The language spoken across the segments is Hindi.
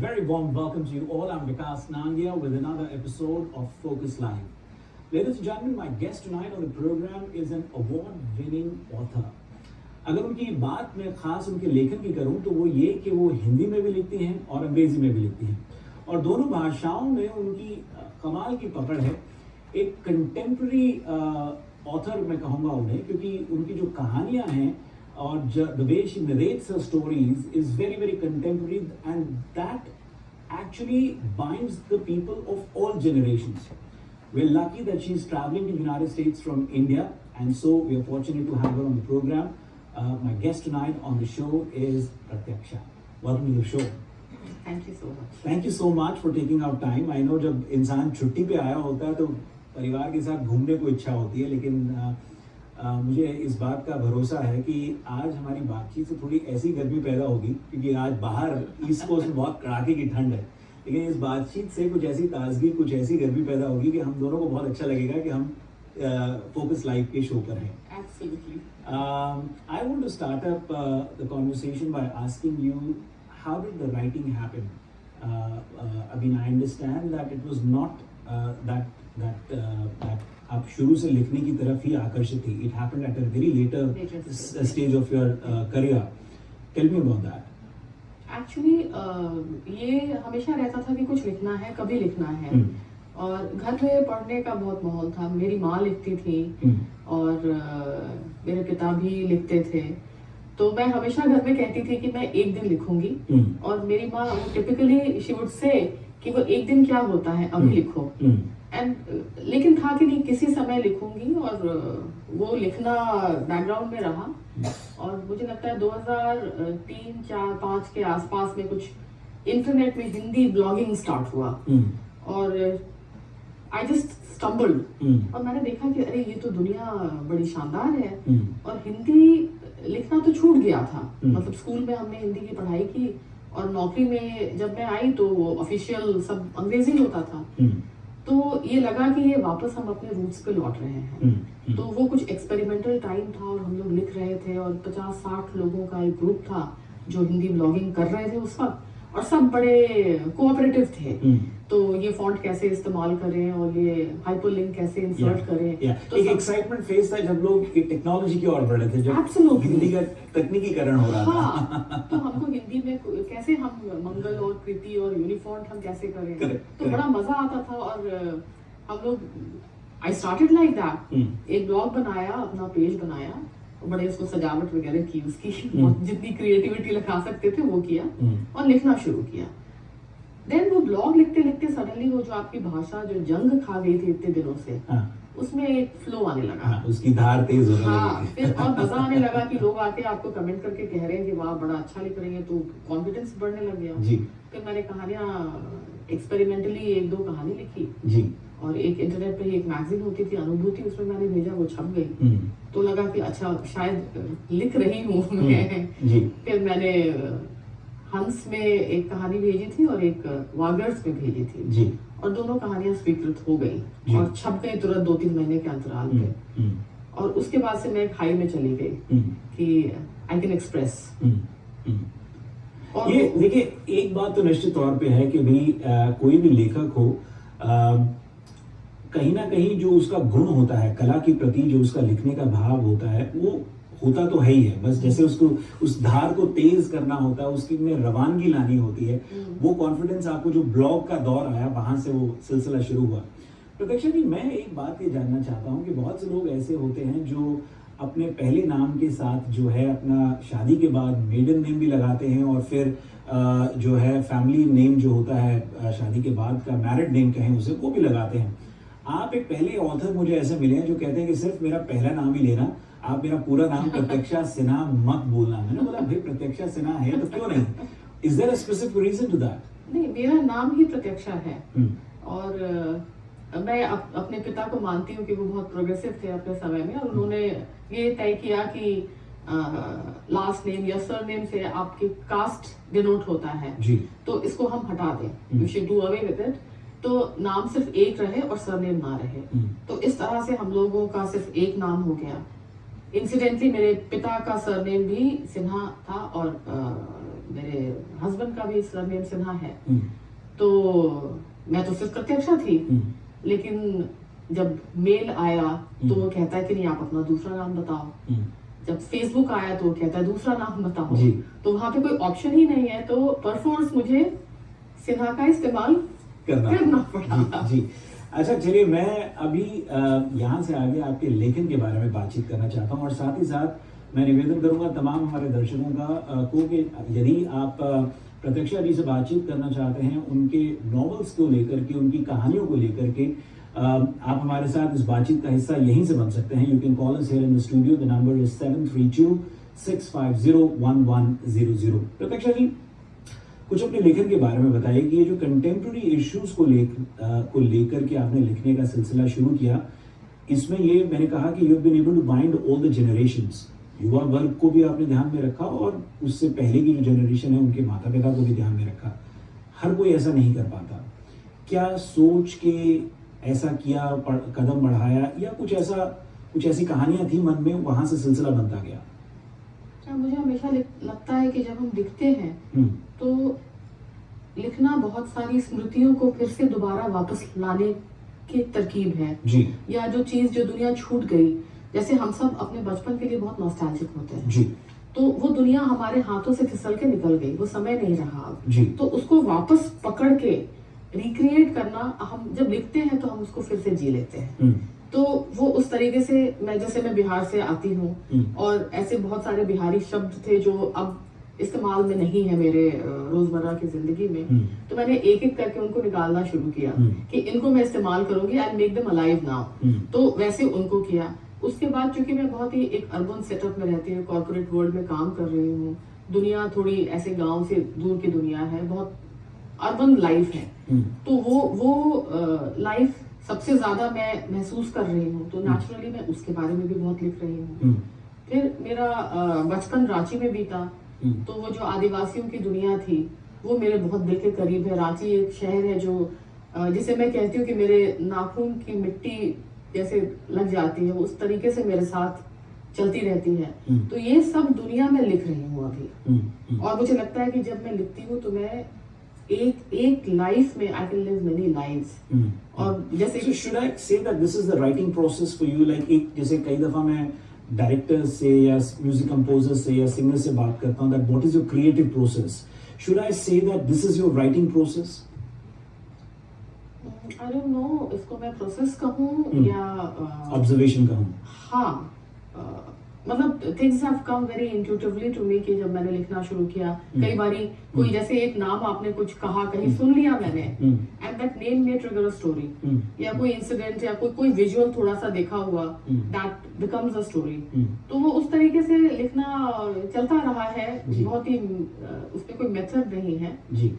very warm welcome to you all. I'm Vikas Nangia with another episode of Focus Live. Ladies and gentlemen, my guest tonight on the program is an award-winning author. अगर उनकी बात मैं खास उनके लेखन की करूं तो वो ये कि वो हिंदी में भी लिखती हैं और अंग्रेजी में भी लिखती हैं और दोनों भाषाओं में उनकी कमाल की पकड़ है. एक कंटेम्प्रेरी ऑथर मैं कहूँगा उन्हें, क्योंकि उनकी जो कहानियाँ हैं और the way she narrates her stories is very, very contemporary, and that actually binds the people of all generations. We're lucky that she's traveling to the United States from India, and so we are fortunate to have her on the program. My guest tonight on the show is Pratyaksha. Welcome to the show. Thank you so much. Thank you so much for taking out time. I know जब इंसान छुट्टी पे आया होता है तो परिवार के साथ घूमने को इच्छा होती है, लेकिन मुझे इस बात का भरोसा है कि आज हमारी बातचीत से थोड़ी ऐसी गर्मी पैदा होगी, क्योंकि आज बाहर ईस्ट कोस्ट में बहुत कड़ाके की ठंड है, लेकिन इस बातचीत से कुछ ऐसी ताजगी, कुछ ऐसी गर्मी पैदा होगी कि हम दोनों को बहुत अच्छा लगेगा कि हम फोकस लाइव के शो पर हैं. Absolutely. I want to start up the conversation by asking you, how did the writing happen? I mean, I understand that it was not that आप शुरू से लिखने की तरफ ही आकर्षित थी. It happened at a very later stage of your career. Tell me about that. Actually, ये हमेशा रहता था कि कुछ लिखना है, कभी लिखना है. और घर में पढ़ने का बहुत माहौल था. मेरी माँ लिखती थी और मेरे पिता भी लिखते थे, तो मैं हमेशा घर में कहती थी कि मैं एक दिन लिखूंगी. और मेरी माँ टिपिकली शी वुड से कि वो एक दिन क्या होता है, अभी लिखो. लेकिन था कि नहीं, किसी समय लिखूंगी, और वो लिखना बैकग्राउंड में रहा. और मुझे लगता है 2003, 4, 5 के आसपास में कुछ इंटरनेट में हिंदी ब्लॉगिंग स्टार्ट हुआ और आई जस्ट स्टम्बल्ड. और मैंने देखा कि अरे ये तो दुनिया बड़ी शानदार है. और हिंदी लिखना तो छूट गया था. मतलब स्कूल में हमने हिंदी की पढ़ाई की और नौकरी में जब मैं आई तो वो ऑफिशियल सब अंग्रेजी होता था. तो ये लगा कि ये वापस हम अपने रूट्स पे लौट रहे हैं. तो वो कुछ एक्सपेरिमेंटल टाइम था और हम लोग लिख रहे थे और 50-60 लोगों का एक ग्रुप था जो हिंदी ब्लॉगिंग कर रहे थे उस वक्त, और सब बड़े कोऑपरेटिव थे. तो ये फॉन्ट कैसे इस्तेमाल करें और ये हाइपरलिंक कैसे इंसर्ट करें. तो एक एक्साइटमेंट फेज था जब लोग टेक्नोलॉजी की ओर बढ़ रहे थे, जब हिंदी का तकनीकीकरण हो रहा था. तो हमको हिंदी में कैसे हम मंगल और कृति और यूनिफॉन्ट हम कैसे करें. तो बड़ा मजा आता था. और हम लोग आई स्टार्टेड लाइक दैट. एक ब्लॉग बनाया, अपना पेज बनाया, बड़े उसको सजावट वगैरह की उसकी, जितनी क्रिएटिविटी लगा सकते थे वो किया और लिखना शुरू किया. देन वो ब्लॉग लिखते लिखते सडनली वो जो आपकी भाषा जो जंग खा गई थी इतने दिनों से, उसमें एक फ्लो आने लगा. उसकी धार तेज होने लगी. फिर और मजा आने लगा कि लोग आके आपको कमेंट करके कह रहे हैं कि वाह बड़ा अच्छा लिख रही है, तो कॉन्फिडेंस बढ़ने लग गया. फिर मैंने कहानियां एक्सपेरिमेंटली 1-2 कहानी लिखी जी. और एक इंटरनेट पे एक मैगजीन होती थी अनुभूति, उसमें मैंने भेजा, वो छप गई. तो लगा कि अच्छा शायद लिख रही हूँ मैं. फिर मैंने हंस में एक कहानी भेजी थी और एक वागर्स में भेजी थी जी. और दोनों कहानियां स्वीकृत हो गई और छप गई तुरंत 2-3 महीने के अंतराल पे. और उसके बाद से मैं खाई में चली गई कि आई कैन एक्सप्रेस. और ये देखिए, एक बात तो निश्चित तौर पे है कि भाई कोई भी लेखक हो, कहीं ना कहीं जो उसका गुण होता है, कला के प्रति जो उसका लिखने का भाव होता है, वो होता तो है ही है. बस जैसे उसको उस धार को तेज करना होता है, उसकी में रवानगी लानी होती है. वो कॉन्फिडेंस आपको जो ब्लॉग का दौर आया, वहां से वो सिलसिला शुरू हुआ. प्रत्यक्षा जी, मैं एक बात ये जानना चाहता हूँ कि बहुत से लोग ऐसे होते हैं जो अपने पहले नाम के साथ जो है अपना शादी के बाद मेडन नेम भी लगाते हैं, और फिर जो है फैमिली नेम जो होता है शादी के बाद का, मैरिड नेम कहें उसे, वो भी लगाते हैं. आप एक पहले ऑथर मुझे ऐसे मिले हैं जो कहते हैं कि सिर्फ मेरा पहला नाम ही लेना, आप मेरा पूरा नाम प्रत्यक्षा सिन्हा मत बोलना. मैंने बोला भाई प्रत्यक्षा सिन्हा है तो क्यों नहीं? Is there a specific reason to that? नहीं, मेरा नाम ही प्रत्यक्षा है. और मैं अपने पिता को मानती हूँ कि वो बहुत प्रोग्रेसिव थे अपने समय में, और उन्होंने ये तय किया कि लास्ट नेम या सरनेम से आपकी कास्ट डिनोट होता है जी. तो इसको हम हटा दें, you should do away with it. तो नाम सिर्फ एक रहे और सरनेम ना रहे. तो इस तरह से हम लोगों का सिर्फ एक नाम हो गया. इंसिडेंटली मेरे पिता का सरनेम भी सिन्हा था और मेरे हस्बैंड का भी सरनेम सिन्हा है। तो मैं तो सिर्फ प्रत्यक्षा थी, लेकिन जब मेल आया तो वो कहता है कि नहीं, आप अपना दूसरा नाम बताओ। जब फेसबुक आया तो वो कहता है दूसरा नाम बताओ। तो वहां पे कोई ऑप्शन ही नहीं है, तो परफॉर्स मुझे सिन्हा का इस्तेमाल करना पड़ा। जी। अच्छा, चलिए मैं अभी यहाँ से आगे आपके लेखन के बारे में बातचीत करना चाहता हूँ, और साथ ही साथ मैं निवेदन करूंगा तमाम हमारे दर्शकों का को कि यदि आप प्रत्यक्षा जी से बातचीत करना चाहते हैं उनके नॉवेल्स को लेकर के, उनकी कहानियों को लेकर के, आप हमारे साथ इस बातचीत का हिस्सा यहीं से बन सकते हैं। You can call us here in the studio, the number is 7326501100। प्रत्यक्षा जी, कुछ अपने लेखन के बारे में बताइए कि ये जो कंटेम्प्रेरी इश्यूज को लेकर के आपने लिखने का सिलसिला शुरू किया, इसमें ये मैंने कहा कि you have been able to bind all the generations. युवा वर्ग को भी आपने ध्यान में रखा, और उससे पहले की जो जनरेशन है उनके माता पिता को भी ध्यान में रखा। हर कोई ऐसा नहीं कर पाता। क्या सोच के ऐसा किया, कदम बढ़ाया, या कुछ ऐसी कहानियां थी मन में, वहां से सिलसिला बनता गया? मुझे हमेशा लगता है कि जब हम लिखते हैं तो लिखना बहुत सारी स्मृतियों को फिर से दोबारा वापस लाने की तरकीब है जी। या जो चीज जो दुनिया छूट गई, जैसे हम सब अपने बचपन के लिए बहुत नॉस्टैल्जिक होते हैं जी। तो वो दुनिया हमारे हाथों से फिसल के निकल गई, वो समय नहीं रहा जी। तो उसको वापस पकड़ के रिक्रिएट करना, हम जब लिखते हैं तो हम उसको फिर से जी लेते हैं। तो वो उस तरीके से, मैं बिहार से आती हूँ और ऐसे बहुत सारे बिहारी शब्द थे जो अब इस्तेमाल में नहीं है मेरे रोजमर्रा की जिंदगी में। तो मैंने एक एक करके उनको निकालना शुरू किया कि इनको मैं इस्तेमाल करूंगी, I make them alive now. तो वैसे उनको किया। उसके बाद चूंकि मैं बहुत ही एक अर्बन सेटअप में रहती हूँ, कॉर्पोरेट वर्ल्ड में काम कर रही हूँ, दुनिया थोड़ी ऐसे गांव से दूर की दुनिया है, बहुत अर्बन लाइफ है, तो वो लाइफ सबसे ज्यादा मैं महसूस कर रही हूँ, तो नेचुरली मैं उसके बारे में भी बहुत लिख रही हूँ। फिर मेरा बचपन रांची में बीता, तो वो जो आदिवासियों की दुनिया थी वो मेरे बहुत दिल के करीब है। रांची एक शहर है जो जिसे मैं कहती हूँ कि मेरे नाखून की मिट्टी जैसे लग जाती है, उस तरीके से मेरे साथ चलती रहती है। तो ये सब दुनिया में लिख रही हूँ अभी। और मुझे लगता है कि जब मैं लिखती हूँ तो मैं एक लाइफ में I can live many lives. और जैसे should I say that this is the writing process for you, like एक जैसे कई दफा मैं डायरेक्टर्स से या म्यूजिक कंपोजर्स से या सिंगर से बात करता हूँ that what is your creative process, should I say that this is your writing process? I don't know इसको मैं प्रोसेस कहूँ या ऑब्जर्वेशन कहूँ। हाँ, मतलब things have come very intuitively to me कि जब मैंने लिखना शुरू किया, कई बारी कोई जैसे एक नाम आपने कुछ कहा, कहीं सुन लिया मैंने, and that name may trigger a story, या कोई इंसिडेंट या कोई विजुअल थोड़ा सा देखा हुआ, दैट बिकम्स अ स्टोरी। तो वो उस तरीके से लिखना चलता रहा है, बहुत ही उसमें कोई मेथड नहीं है जी।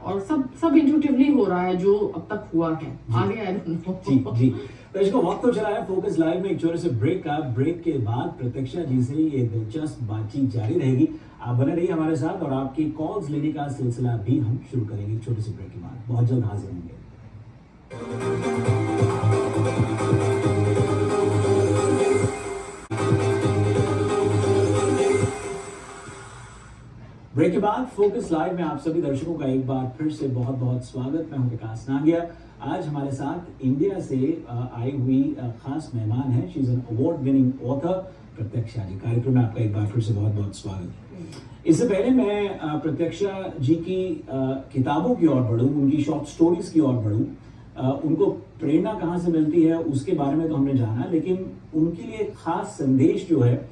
और सब इंट्यूटिवली हो रहा है जो अब तक हुआ है, आगे आई डोंट नो। जी जी। दर्शकों, वक्त तो चला है फोकस लाइव में एक छोटे से ब्रेक का। ब्रेक के बाद प्रत्यक्षा जी से ये दिलचस्प बातचीत जारी रहेगी। आप बने रहिए हमारे साथ, और आपकी कॉल्स लेने का सिलसिला भी हम शुरू करेंगे छोटे से ब्रेक के बाद। बहुत जल्द हाजिर होंगे। ब्रेक के बाद फोकस लाइव में आप सभी दर्शकों का एक बार फिर से बहुत बहुत स्वागत। मैं हूं विकास नागिया। आज हमारे साथ इंडिया से आई हुई खास मेहमान है, she is an award winning author, Pratyaksha ji. कार्यक्रम में आपका एक बार फिर से बहुत बहुत स्वागत। इससे पहले मैं प्रत्यक्षा जी की किताबों की ओर बढ़ूं, उनकी शॉर्ट स्टोरीज की ओर बढ़ूं, उनको प्रेरणा कहाँ से मिलती है उसके बारे में तो हमने जाना, लेकिन उनके लिए एक खास संदेश जो है,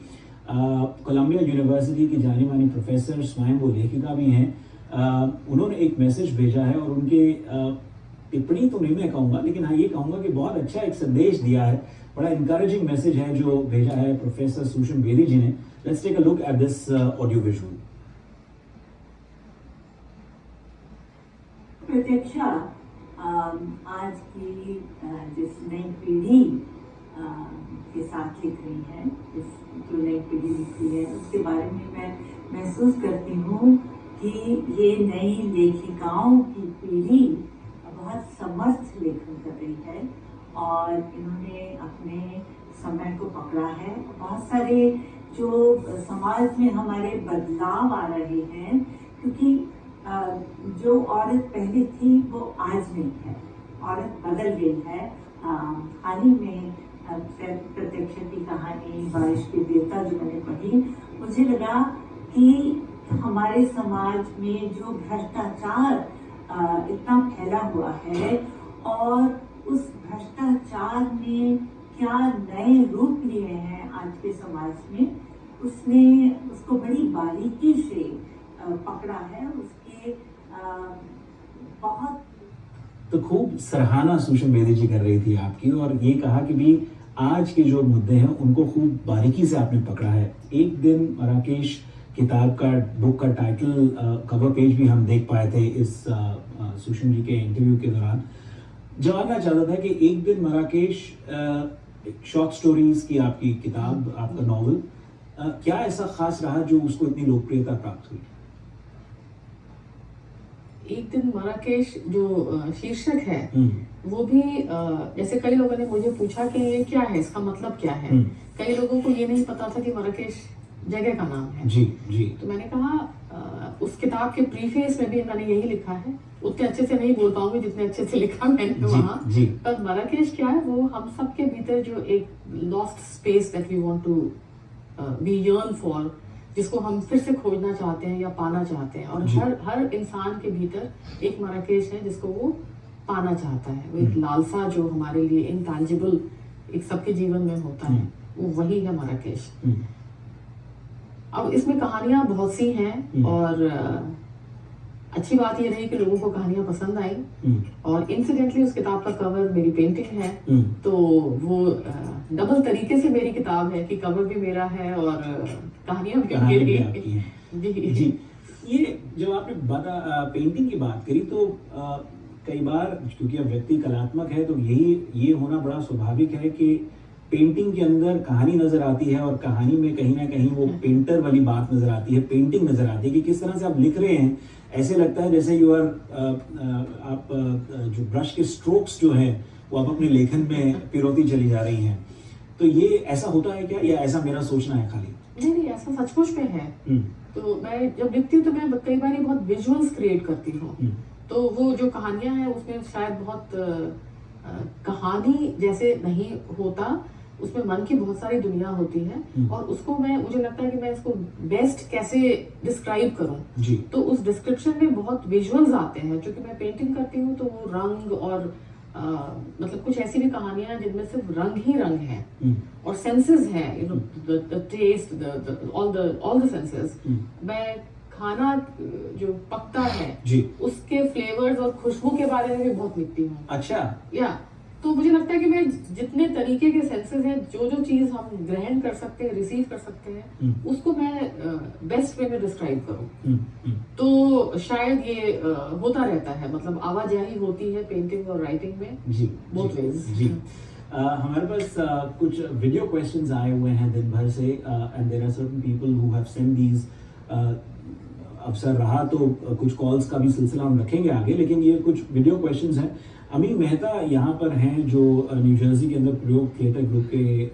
कोलंबिया यूनिवर्सिटी की जानी मानी प्रोफेसर, स्वयं वो लेखिका भी हैं, उन्होंने एक मैसेज भेजा है, और उनके टिप्पणी तो नहीं मैं कहूँगा, लेकिन हाँ ये कहूँगा कि बहुत अच्छा एक संदेश दिया है, बड़ा इंकरेजिंग मैसेज है जो भेजा है प्रोफेसर सुषम बेदी जी ने। Let's take a look at this audio visual. Pratyaksha आज की जिस नई पीढ़ी के साथ लिख रही है, जो नई पीढ़ी लिखती है, उसके बारे में मैं महसूस करती हूँ कि ये नई लेखिकाओं की पीढ़ी बहुत समर्थ लेखन कर रही है, और इन्होंने अपने समय को पकड़ा है। बहुत सारे जो समाज में हमारे बदलाव आ रहे हैं, क्योंकि जो औरत पहले थी वो आज नहीं है, औरत बदल गई है। हाल ही में प्रत्यक्षा की कहानी बारिश के देवता जो मैंने पढ़ी, मुझे लगा कि हमारे समाज में जो भ्रष्टाचार इतना फैला हुआ है और उस भ्रष्टाचार ने क्या नए रूप लिए हैं आज के समाज में, उसने उसको बड़ी बारीकी से पकड़ा है। उसके बहुत तो खूब सराहना सुषमा बेदी जी कर रही थी आपकी, और ये कहा कि भी आज के जो मुद्दे हैं उनको खूब बारीकी से आपने पकड़ा है। एक दिन मराकेश किताब का, बुक का टाइटल, कवर पेज भी हम देख पाए थे इस सुषमा जी के इंटरव्यू के दौरान। जानना चाहता था कि एक दिन मराकेश, शॉर्ट स्टोरीज की आपकी किताब, आपका नॉवल, क्या ऐसा खास रहा जो उसको इतनी लोकप्रियता प्राप्त हुई? एक दिन मराकेश जो शीर्षक है वो भी जैसे कई लोगों ने मुझे पूछा कि ये क्या है, इसका मतलब क्या है। कई लोगों को ये नहीं पता था कि मराकेश जगह का नाम है। जी जी। तो मैंने कहा उस किताब के प्रीफेस में भी मैंने यही लिखा है। उतने अच्छे से नहीं बोल पाऊंगी जितने अच्छे से लिखा मैंने वहाँ, पर मराकेश क्या है, वो हम सब के भीतर जो एक lost space that we want to be yearn for, जिसको हम फिर से खोजना चाहते हैं या पाना चाहते हैं। और हर इंसान के भीतर एक मराकेश है जिसको वो पाना चाहता है। वो एक लालसा जो हमारे लिए इनटैंजिबल एक सबके जीवन में होता है, वो वही है मराकेश। अब इसमें कहानियां बहुत सी हैं और अच्छी बात ये रही कि लोगों को कहानियां पसंद आई। और इंसिडेंटली उस किताब का कवर मेरी पेंटिंग है, तो वो डबल तरीके से मेरी किताब है कि कवर भी मेरा है और कहानियां भी मेरी हैं। जी। ये जब आपने पेंटिंग की बात करी तो कई बार क्योंकि अब व्यक्ति कलात्मक है तो ये होना बड़ा स्वाभाविक है कि पेंटिंग के अंदर कहानी नजर आती है और कहानी में कहीं ना कहीं वो पेंटर वाली बात नजर आती है, पेंटिंग नजर आती है कि किस तरह से आप लिख रहे हैं। ऐसे लगता है जैसे आप जो ब्रश के स्ट्रोक्स जो हैं वो आप अपने लेखन में पिरोती चली जा रही हैं। तो ये ऐसा होता है क्या, या ऐसा मेरा सोचना है खाली? नहीं, ऐसा सचमुच में है। तो मैं जब लिखती हूँ तो मैं कई बार बहुत विजुअल्स क्रिएट करती हूँ। तो वो जो कहानियां हैं उसमें शायद बहुत कहानी जैसे नहीं होता, उसमें मन की बहुत सारी दुनिया होती है और उसको मुझे लगता है कि मैं इसको बेस्ट कैसे डिस्क्राइब करूं। तो उस डिस्क्रिप्शन में बहुत विजुअल्स आते हैं। क्योंकि मैं पेंटिंग करती हूँ तो वो रंग और मतलब कुछ ऐसी भी कहानियां हैं जिनमें सिर्फ रंग ही रंग है और सेंसेस हैं, you know, the taste, all the senses. मैं खाना जो पकता है उसके फ्लेवर्स और खुशबू के बारे में भी बहुत लिखती हूँ। अच्छा। या तो मुझे लगता है कि मैं जितने तरीके के सेंसेस हैं, जो चीज हम ग्रहण कर सकते हैं, रिसीव कर सकते हैं, उसको मैं बेस्ट वे में डिस्क्राइब करूं। तो शायद ये होता रहता है, मतलब आवाजाही होती है पेंटिंग और राइटिंग में, बोथ वेज। जी। हमारे पास कुछ वीडियो क्वेश्चंस आए हुए हैं दिन भर से, and there are certain people who have send these. अवसर रहा तो कुछ कॉल्स का भी सिलसिला हम रखेंगे आगे, लेकिन ये कुछ वीडियो क्वेश्चंस हैं। अमी मेहता यहाँ पर हैं जो न्यू जर्सी के अंदर प्रयोग थिएटर ग्रुप के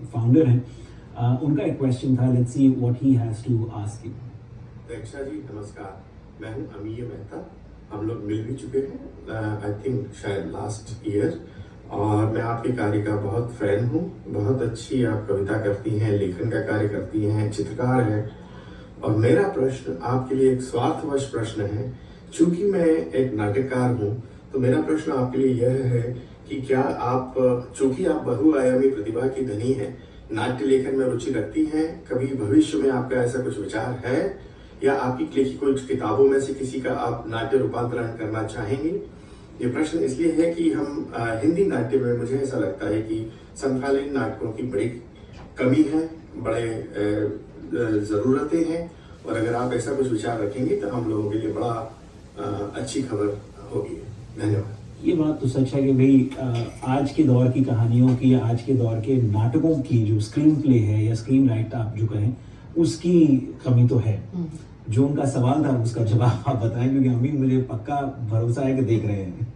फाउंडर हैं। उनका एक क्वेश्चन था, let's see what he has to ask you. Diksha ji नमस्कार, मैं हूँ अमीय मेहता। हम लोग मिल भी चुके हैं आई थिंक शायद लास्ट ईयर, और मैं आपके कार्य का बहुत फैन हूँ। बहुत अच्छी आप कविता करती हैं, लेखन का कार्य करती हैं, चित्रकार हैं। और मेरा प्रश्न आपके लिए एक स्वार्थवश प्रश्न है। चूंकि मैं एक नाट्यकार हूँ तो मेरा प्रश्न आपके लिए यह है कि क्या आप, चूंकि आप बहुआयामी प्रतिभा की धनी हैं, नाट्य लेखन में रुचि रखती हैं, कभी भविष्य में आपका ऐसा कुछ विचार है या आपकी लिखी कोई किताबों में से किसी का आप नाट्य रूपांतरण करना चाहेंगे? ये प्रश्न इसलिए है कि हम हिंदी नाट्य में मुझे ऐसा लगता है कि समकालीन नाटकों की बड़ी कमी है, बड़े ज़रूरतें हैं, और अगर आप ऐसा कुछ विचार रखेंगे तो हम लोगों के लिए बड़ा अच्छी खबर होगी। धन्यवाद। ये बात तो सच है कि भाई आज के दौर की कहानियों की, आज के दौर के नाटकों की जो स्क्रीन प्ले है या स्क्रीन राइट आप जो कहें, उसकी कमी तो है। जो उनका सवाल था उसका जवाब आप बताएं, क्योंकि अमीर मुझे पक्का भरोसा है कि देख रहे हैं।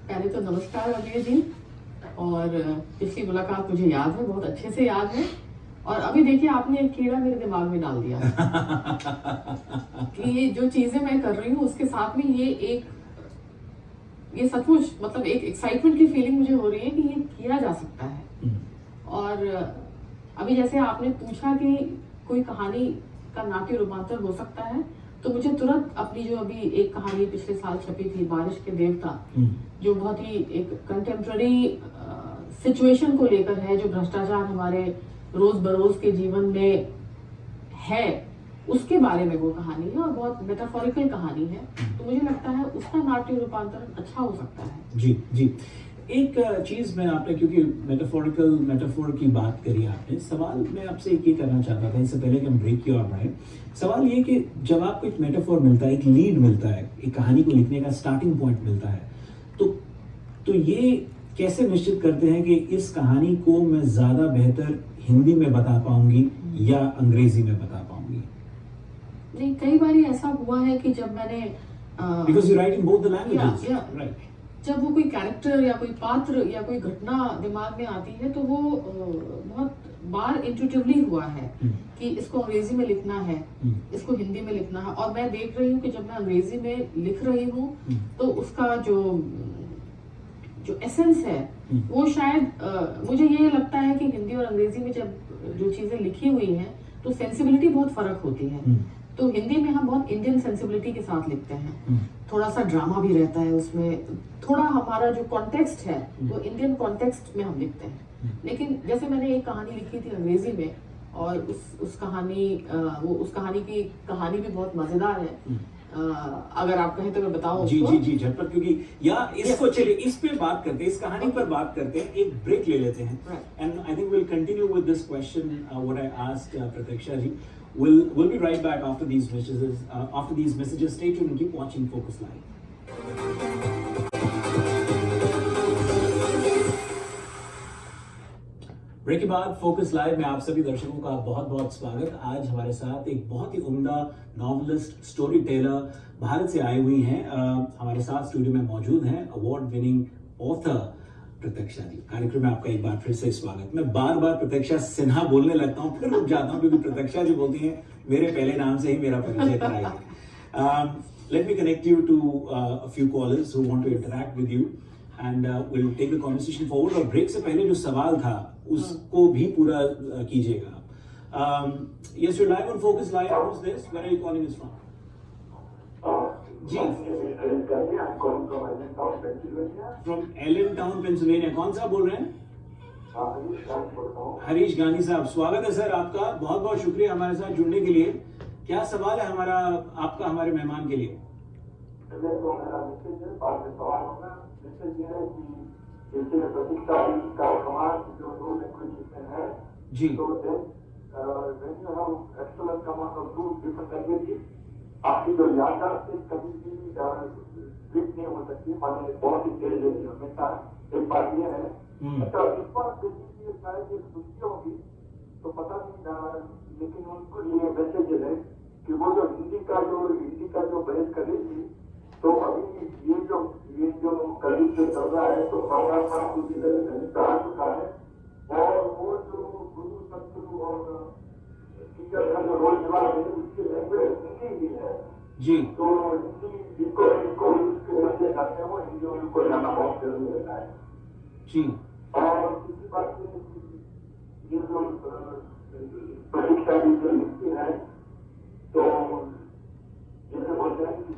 पहले तो नमस्कार अमीर जी, और पिछली मुलाकात मुझे याद है, बहुत अच्छे से याद है। और अभी देखिए आपने एक कीड़ा मेरे दिमाग में डाल दिया कि ये जो चीजें मैं कर रही हूँ उसके साथ में ये सचमुच मतलब एक एक्साइटमेंट की फीलिंग मुझे हो रही है कि ये किया जा सकता है। और अभी जैसे आपने पूछा कि कोई कहानी का नाट्य रूपांतर हो सकता है, तो मुझे तुरंत अपनी जो अभी एक कहानी पिछले साल छपी थी बारिश के देवता, जो बहुत ही एक कंटेम्प्ररी सिचुएशन को लेकर है, जो भ्रष्टाचार हमारे रोज बरोज के जीवन में है, उसके बारे में वो कहानी है और बहुत मेटाफोरिकल कहानी है। तो मुझे लगता है उसका नाट्य रूपांतरण अच्छा हो सकता है। जी जी। एक चीज मैं आपने, क्योंकि मेटाफोर की बात करी आपने, सवाल मैं आपसे एक ही करना चाहता था इससे पहले कि हम ब्रेक की ओर बढ़े। सवाल ये कि जब आपको एक मेटाफोर मिलता है, एक लीड मिलता है, एक कहानी को लिखने का स्टार्टिंग पॉइंट मिलता है, तो ये कैसे निश्चित करते हैं कि इस कहानी को मैं ज्यादा बेहतर हिंदी में बता पाऊंगी या अंग्रेजी में बता पाऊंगी? नहीं, कई बार ऐसा हुआ है कि जब मैंने because you right in both the languages, right, जब वो कोई कैरेक्टर या कोई पात्र या कोई घटना दिमाग में आती है तो वो बहुत बार इंट्यूटिवली हुआ है कि इसको अंग्रेजी में लिखना है, इसको हिंदी में लिखना है। और मैं देख रही हूँ कि जब मैं अंग्रेजी में लिख रही हूँ तो उसका जो एसेंस है वो शायद मुझे ये लगता है कि हिंदी और अंग्रेजी में जब जो चीजें लिखी हुई हैं तो सेंसिबिलिटी बहुत फर्क होती है। तो हिंदी में हम बहुत इंडियन सेंसिबिलिटी के साथ लिखते हैं, थोड़ा सा ड्रामा भी रहता है उसमें, थोड़ा हमारा जो कॉन्टेक्स्ट है वो इंडियन कॉन्टेक्स्ट में हम लिखते हैं। लेकिन जैसे मैंने एक कहानी लिखी थी अंग्रेजी में और उस कहानी की कहानी भी बहुत मजेदार है। अगर आप कहें तो मैं बताऊं जी जी जी झटपट, क्योंकि या इसको चलिए इस पे बात करते हैं, इस कहानी पर बात करते हैं, एक ब्रेक ले लेते हैं and I think will continue with this question what I asked Pratiksha ji. We'll be right back after these messages. Stay tuned and keep watching Focus Live. Break के बाद फोकस लाइव में आप सभी दर्शकों का बहुत बहुत स्वागत। आज हमारे साथ एक बहुत ही उम्दा नॉवलिस्ट, स्टोरी टेलर भारत से आई हुई हैं, हमारे साथ स्टूडियो में मौजूद हैं, अवार्ड विनिंग ऑथर प्रतीक्षा जी। कार्यक्रम में आपका एक बार फिर से स्वागत। मैं बार बार प्रतीक्षा सिन्हा बोलने लगता हूँ, फिर रुक जाता हूँ क्योंकि प्रतीक्षा जी बोलती हैं मेरे पहले नाम से ही मेरा परिचय कराइए। Let me connect you to a few callers who want to interact with you and we'll take the conversation forward. और ब्रेक से पहले जो सवाल था उसको भी पूरा कीजिएगा। Yes, you're live on Focus Live. Who's this? Where are you calling us from? जी, फ्रॉम एलेनटाउन पेंसिल्वेनिया। कौन सा बोल रहे हैं? हरीश गांधी साहब, स्वागत है सर आपका, बहुत बहुत शुक्रिया हमारे साथ जुड़ने के लिए। क्या सवाल है आपका हमारे मेहमान के लिए? जी, आपकी जो याददाश्त कभी भी स्लिप नहीं हो सकती, माने बहुत ही तेज होती है हमेशा। एक बात यह है, अच्छा इस बार देखिए शायद एक सुस्ती होगी तो पता नहीं, लेकिन उनको ये मैसेज है कि वो जो हिंदी का जो बहस कर रही थी, तो अभी ये जो करीब से चल रहा है तो बाबा पूरी तरह से आ चुका है। और वो जो गुरु सतगुरु और टीचर का जो रोल निभा रहे हैं उसकी लैंग्वेज हिंदी ही है जी, तो जिनको बच्चे जाते हैं वो हिंदी को जाना बहुत जरूरी रहता है जी। और दूसरी बात ये जो परीक्षा की जो लिखती है तो जैसे बोलते हैं कि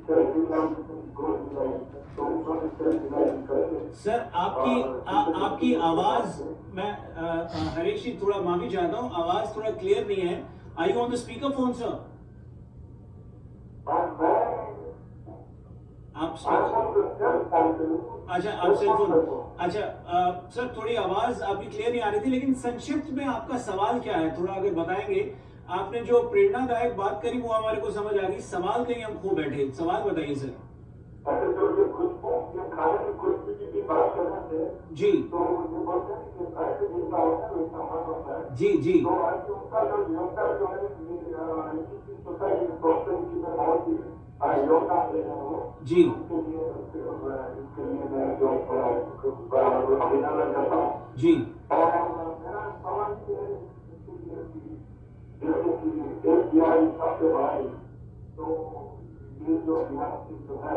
सर आपकी आवाज, मैं हरीश जी थोड़ा माफी चाहता हूँ, आवाज थोड़ा क्लियर नहीं है। Are you on the speaker phone sir? आप अच्छा, आप सेल फोन, अच्छा सर थोड़ी आवाज आपकी क्लियर नहीं आ रही थी, लेकिन संक्षिप्त में आपका सवाल क्या है थोड़ा अगर बताएंगे। आपने जो प्रेरणादायक बात करी वो हमारे को समझ आ गई, सवाल कहीं हम खो बैठे, सवाल बताइए सर। जी जी जी जी जी तो ये जो अभियान जो है,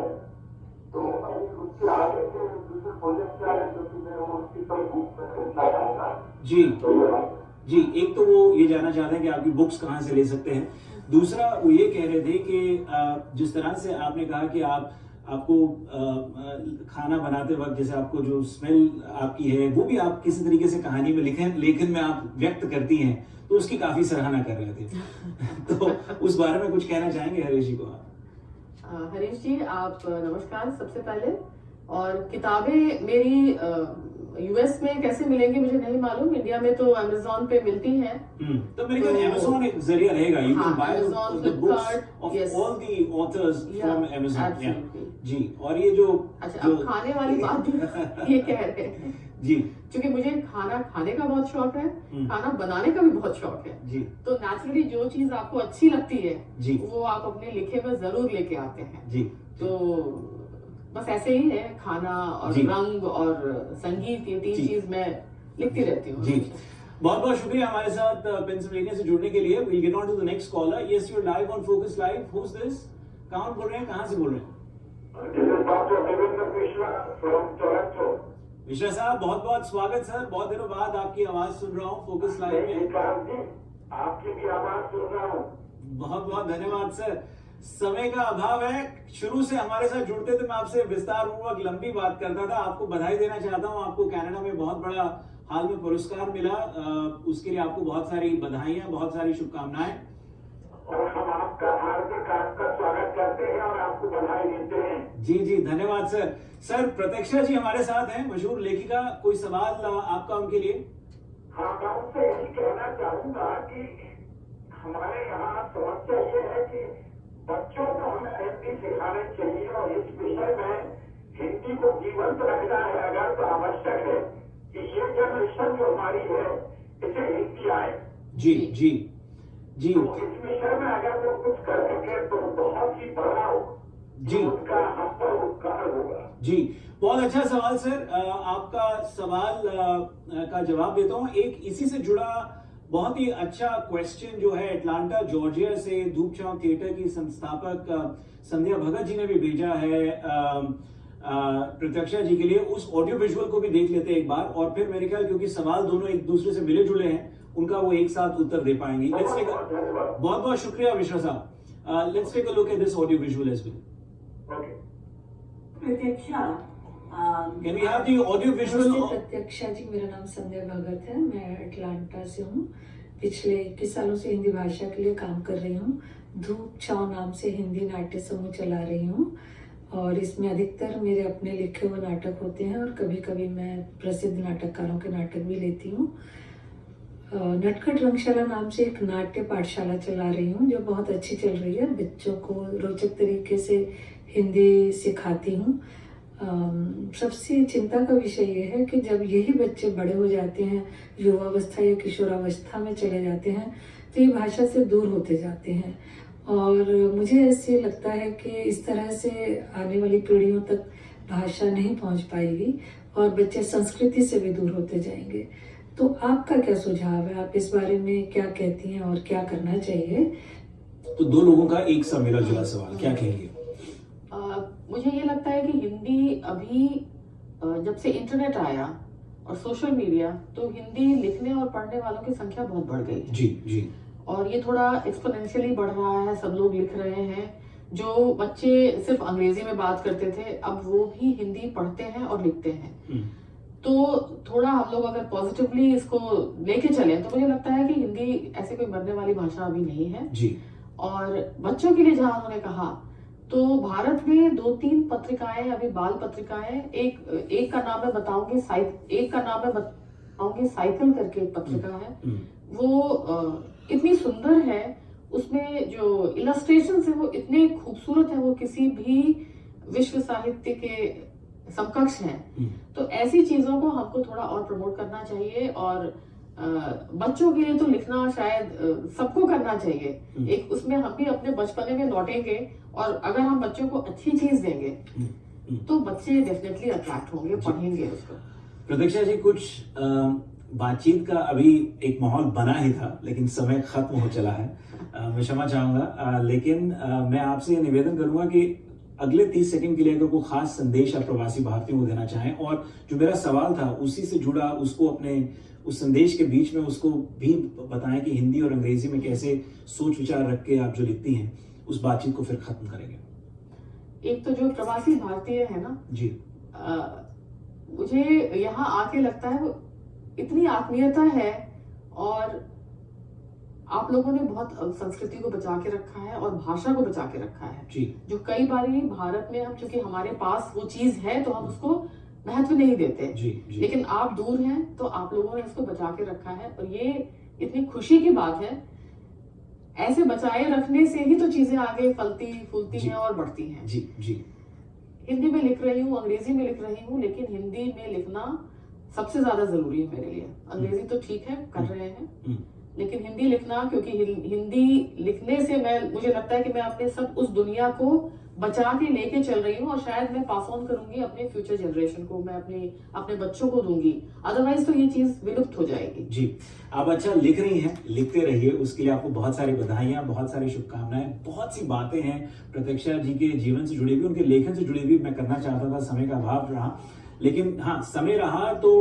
तो अभी उसके आगे के दूसरे प्रोजेक्ट क्या है, जो कि मैं उसकी सब बुक में देखना चाहता हूँ। जी तो ये बात जी, एक तो वो ये जानना चाहते हैं कि आपकी बुक्स कहाँ से ले सकते हैं। दूसरा वो ये कह रहे थे कि जिस तरह से आपने कहा कि आपको खाना बनाते वक्त जैसे आपको जो स्मेल आपकी है वो भी आप किसी तरीके से कहानी में लेखन में आप व्यक्त करती हैं, तो उसकी काफी सराहना कर रहे थे। तो उस बारे में कुछ कहना चाहेंगे हरीश जी को आप? हरीश जी, आप नमस्कार सबसे पहले। और किताबें मेरी यूएस में कैसे मिलेंगी मुझे नहीं मालूम, इंडिया में तो अमेज़न पे मिलती हैं। तो मेरे ख्याल अमेज़न एक जरिया रहेगा। You can buy Amazon, the books Flipkart, of yes. All the author's from Amazon. absolutely. जी, और ये जो अच्छा, अब खाने वाली बात भी ये कह रहे हैं जी क्योंकि मुझे खाना खाने का बहुत शौक है, खाना बनाने का भी बहुत शौक है। जी तो नेचुरली जो चीज आपको अच्छी लगती है जी वो आप अपने लिखे में जरूर लेके आते हैं। जी तो बस ऐसे ही है, खाना और जी। रंग और संगीत, ये तीन जी। चीज मैं लिखती रहती हूँ। जी, बहुत बहुत शुक्रिया हमारे साथ पेंसिल्वेनिया से जुड़ने के लिए। We'll get on to the next caller. Yes, you are live on Focus Live. Who is this? कौन बोल रहे हैं, कहाँ से बोल रहे हैं? This is Dr. Devendra Mishra from Toronto. Mishra साहब, बहुत बहुत स्वागत सर। बहुत दिनों बाद आपकी आवाज सुन रहा हूँ फोकस लाइव में। विकास जी, आपकी भी आवाज सुन रहा हूँ। बहुत बहुत धन्यवाद सर। समय का अभाव है, शुरू से हमारे साथ जुड़ते थे मैं आपसे विस्तार पूर्वक लंबी बात करता था। आपको बधाई देना चाहता हूँ, आपको कनाडा में बहुत बड़ा हाल में पुरस्कार मिला, उसके लिए आपको बहुत सारी बधाइयां, बहुत सारी शुभकामनाएं। और हम आपका हार्दिक आपका स्वागत करते हैं और आपको बधाई देते हैं। जी जी, धन्यवाद सर। सर, प्रतीक्षा जी हमारे साथ हैं, मशहूर लेखिका। कोई सवाल आपका उनके लिए? हाँ, मैं उनसे यही कहना चाहूंगा कि हमारे यहाँ समस्या ये है कि बच्चों को हमें हिंदी सिखानी चाहिए और इस विषय में हिंदी को जीवंत रखना है अगर तो आवश्यक है कि ये जनरेशन जो हमारी है इसे हिंदी आए। जी जी जी तो इस विषय में अगर वो कुछ कर सके तो बहुत ही बड़ा जी उनका हम पर उपकार होगा। जी, बहुत अच्छा सवाल सर। आपका सवाल का जवाब देता हूँ। एक इसी से जुड़ा बहुत ही अच्छा क्वेश्चन जो है एटलांटा जॉर्जिया से धूप छांव थिएटर की संस्थापक संध्या भगत जी ने भी भेजा है प्रतीक्षा जी के लिए। उस ऑडियो विजुअल को भी देख लेते हैं एक बार, और फिर मेरे ख्याल क्योंकि सवाल दोनों एक दूसरे से मिले जुले हैं, उनका वो एक साथ उत्तर दे पाएंगे। बहुत बहुत शुक्रिया मिश्रा साहब। Let's take a look at this audio visual as well. Pratiksha, can we have the audio visual? नमस्ते प्रत्यक्षा जी, मेरा नाम संध्या भगत है। मैं अटलांटा से हूँ। पिछले 21 सालों से हिंदी भाषा के लिए काम कर रही हूँ। धूप छांव नाम से हिंदी नाट्य समूह चला रही हूँ और इसमें अधिकतर मेरे अपने लिखे हुए नाटक होते हैं और कभी कभी मैं प्रसिद्ध नाटककारों के नाटक भी लेती हूँ। नटखट रंगशाला नाम से एक नाट्य पाठशाला चला रही हूँ जो बहुत अच्छी चल रही है। बच्चों को रोचक तरीके से हिंदी सिखाती हूँ। सबसे चिंता का विषय ये है कि जब यही बच्चे बड़े हो जाते हैं, युवावस्था या किशोरावस्था में चले जाते हैं, तो ये भाषा से दूर होते जाते हैं और मुझे ऐसे लगता है कि इस तरह से आने वाली पीढ़ियों तक भाषा नहीं पहुंच पाएगी और बच्चे संस्कृति से भी दूर होते जाएंगे। तो आपका क्या सुझाव है? आप इस बारे में क्या कहती हैं और क्या करना चाहिए? तो दो लोगों का एक सा मिला जुला सवाल, क्या कहेंगे? मुझे ये लगता है कि हिंदी अभी जब से इंटरनेट आया और सोशल मीडिया, तो हिंदी लिखने और पढ़ने वालों की संख्या बहुत बढ़ गई है। जी जी, और ये थोड़ा एक्सपोनेंशियली बढ़ रहा है। सब लोग लिख रहे हैं। जो बच्चे सिर्फ अंग्रेजी में बात करते थे, अब वो भी हिंदी पढ़ते हैं और लिखते हैं। तो थोड़ा हम लोग अगर पॉजिटिवली इसको लेके चलें तो मुझे लगता है कि हिंदी ऐसे कोई मरने वाली भाषा अभी नहीं है जी। और बच्चों के लिए जहां उन्होंने कहा, तो भारत में 2-3 पत्रिकाएं अभी बाल पत्रिकाएं, एक का नाम मैं बताऊंगी, साइकिल करके एक पत्रिका है। वो इतनी सुंदर है, उसमें जो इलस्ट्रेशंस है वो इतने खूबसूरत है, वो किसी भी विश्व साहित्य के समकक्ष हैं। तो ऐसी चीजों को हमको थोड़ा और प्रमोट करना चाहिए और बच्चों के लिए तो लिखना शायद सबको करना चाहिए। एक उसमें हम भी अपने बचपने में लौटेंगे और अगर हम बच्चों को अच्छी चीज देंगे तो बच्चे डेफिनेटली अट्रैक्ट होंगे, पढ़ेंगे उसको। प्रतीक्षा जी, कुछ बातचीत का अभी एक माहौल बना ही था, लेकिन समय खत्म हो चला है। मैं क्षमा चाहूंगा, लेकिन मैं आपसे निवेदन करूंगा कि अगले 30 सेकंड के लिए अगर कोई खास संदेश आप प्रवासी भारतीयों को देना चाहें, और जो मेरा सवाल था उसी से जुड़ा, उसको अपने उस संदेश के बीच में उसको भी बताएं कि हिंदी और अंग्रेजी में कैसे सोच विचार रख के आप जो लिखती हैं, उस बातचीत को फिर खत्म करेंगे। एक तो जो प्रवासी भारतीय है ना जी, मुझे यहाँ आके लगता है वो इतनी आत्मीयता है, और आप लोगों ने बहुत संस्कृति को बचा के रखा है और भाषा को बचा के रखा है, जी, जो कई बार भारत में हम, चूंकि हमारे पास वो चीज है तो हम उसको महत्व नहीं देते। जी, जी। लेकिन आप दूर हैं तो आप लोगों ने इसको बचा के रखा है, और ये इतनी खुशी की बात है। ऐसे बचाए रखने से ही तो चीजें आगे फलती फूलती हैं और बढ़ती हैं। जी, जी। हिंदी में लिख रही हूँ, अंग्रेजी में लिख रही हूँ, लेकिन हिंदी में लिखना सबसे ज्यादा जरूरी है मेरे लिए। अंग्रेजी तो ठीक है, कर रहे हैं, लेकिन हिंदी लिखना, क्योंकि हिंदी लिखने से मुझे लगता है कि मैं अपने सब उस दुनिया को बचा के लेके चल रही हूँ, और शायद मैं पास ऑन करूंगी अपने फ्यूचर जनरेशन को, मैं अपने बच्चों को दूंगी, अदरवाइज तो ये चीज विलुप्त हो जाएगी। जी, आप अच्छा लिख रही हैं, लिखते रहिए, उसके लिए आपको बहुत सारी बधाइयां, बहुत सारी शुभकामनाएं। बहुत सी बातें हैं प्रतीक्षा जी के जीवन से जुड़ी हुई, उनके लेखन से जुड़ी हुई मैं करना चाहता था, समय का अभाव रहा, लेकिन हाँ, समय रहा तो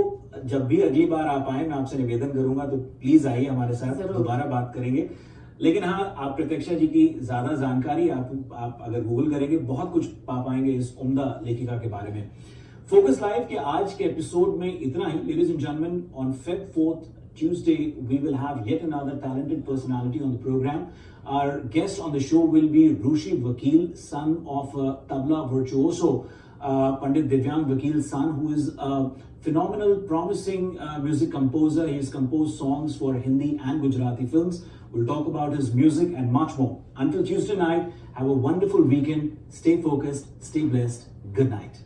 जब भी अगली बार आप आए, मैं आपसे निवेदन करूंगा तो प्लीज आइए हमारे साथ, दोबारा बात करेंगे। लेकिन हाँ, आप प्रतीक्षा जी की ज्यादा जानकारी आप अगर गूगल करेंगे बहुत कुछ पा पाएंगे इस उम्दा लेखिका के बारे में। फोकस लाइव के आज के एपिसोड में इतना ही। Ladies and gentleman, on Feb 4th Tuesday we will have yet another talented personality on the program. Our guest on the show will be Rushi Vakil, son of a tabla virtuoso, Pandit Divyang Vakil's son, who is a phenomenal, promising music composer. He has composed songs for Hindi and Gujarati films. We'll talk about his music and much more. Until Tuesday night, have a wonderful weekend. Stay focused, stay blessed. Good night.